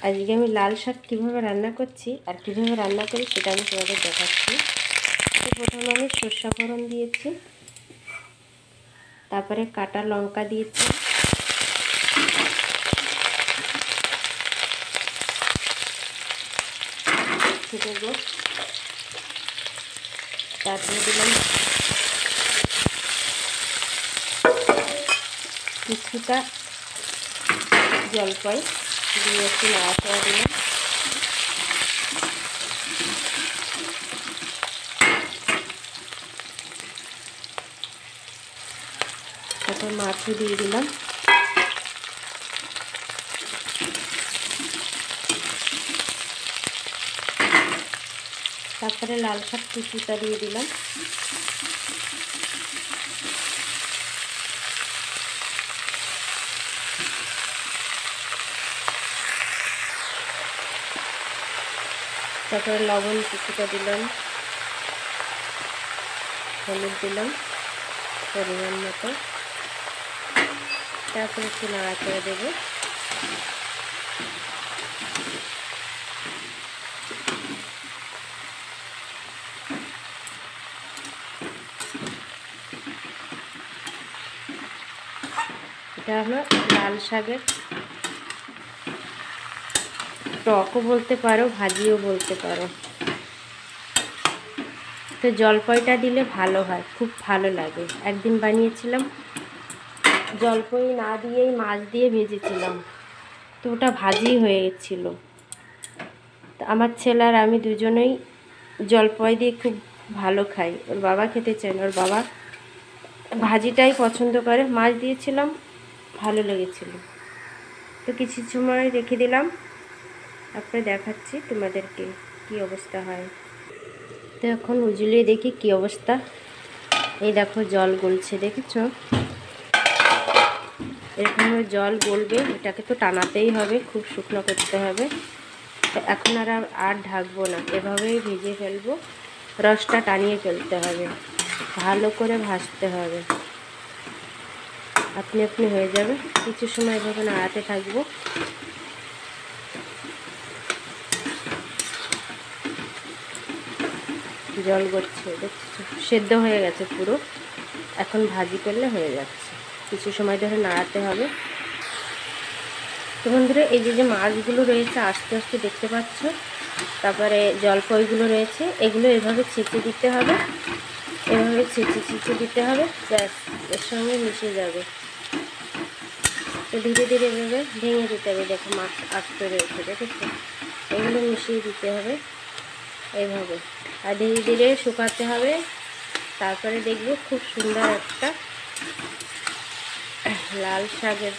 আজকে আমি লাল শাক কীভাবে রান্না করছি আর কীভাবে রান্না করি সেটা আমি তোমাদের দেখাচ্ছি। প্রথমে আমি সরষা ফোড়ন দিয়েছি, তারপরে কাটা লঙ্কা দিয়েছি, দেবো, তারপরে দিলাম কিছুটা জলপাই দিয়ে একটু নাড়াচাড়া দিলাম। তারপর মাছও দিয়ে দিলাম। তারপরে লাল শাক কুচিটা দিয়ে দিলাম। তারপরে লবণ কিছুটা দিলাম, হলুদ দিলাম পরিমাণ মতো, তারপরে একটু নাড়াচাড়া দেবো। এটা হলো লাল শাকের টকও বলতে পারো, ভাজিও বলতে পারো। তো জলপাইটা দিলে ভালো হয়, খুব ভালো লাগে। একদিন বানিয়েছিলাম, জলপাই না দিয়েই মাছ দিয়ে ভেজেছিলাম, তো ওটা ভাজি হয়ে গেছিল। আমার ছেলে আর আমি দুজনেই জলপাই দিয়ে খুব ভালো খাই। ওর বাবা খেতে চায় না, ওর বাবা ভাজিটাই পছন্দ করে। মাছ দিয়েছিলাম, ভালো লেগেছিল। তো কিছু সময় রেখে দিলাম, তারপরে দেখাচ্ছি তোমাদেরকে কি অবস্থা হয়। তো এখন উজলিয়ে দেখি কি অবস্থা। এই দেখো জল গলছে, দেখেছো? এরকম জল গলবে, এটাকে তো টানাতেই হবে, খুব শুকনো করতে হবে। তো এখন আর ঢাকবো না, এভাবেই ভেজে ফেলবো। রসটা টানিয়ে ফেলতে হবে, ভালো করে ভাজতে হবে, আপনি আপনি হয়ে যাবে। কিছু সময় এভাবে নাড়াতে থাকবো। জল গড়ছে, দেখছো? সেদ্ধ হয়ে গেছে পুরো। এখন ভাজি করলে হয়ে যাচ্ছে। কিছু সময় ধরে নাড়াতে হবে। তো বন্ধুরা, এই যে মাছগুলো রয়েছে আস্তে আস্তে দেখতে পাচ্ছ, তারপরে জলপাইগুলো রয়েছে, এগুলো এভাবে ছেঁচে দিতে হবে, এভাবে ছেঁচে দিতে হবে, ব্যাস এর সঙ্গে মিশে যাবে। তো ধীরে ধীরে এভাবে ভেঙে দিতে হবে। দেখো মাছ আস্তে রয়েছে, দেখেছো? এগুলো মিশিয়ে দিতে হবে এইভাবে, আর ধীরে ধীরে শুকাতে হবে। তারপরে দেখবো খুব সুন্দর একটা লাল শাকের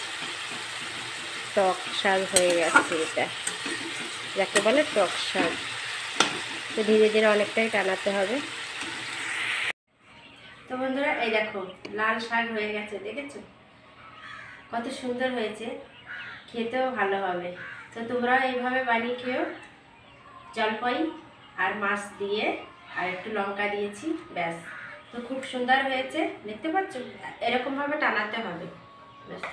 টক শাক হয়ে গেছে। এটা যাকে বলে টক শাক। তো ধীরে ধীরে অনেকটাই টানাতে হবে। তো বন্ধুরা, এই দেখো লাল শাক হয়ে গেছে, দেখেছো কত সুন্দর হয়েছে, খেতেও ভালো হবে। তো তোমরা এইভাবে বানিয়ে খেও, জলপাই আর মাছ দিয়ে, আর একটু লঙ্কা দিয়েছি, ব্যাস। তো খুব সুন্দর হয়েছে, দেখতে পাচ্ছ? এরকমভাবে টানাতে হবে, ব্যাস।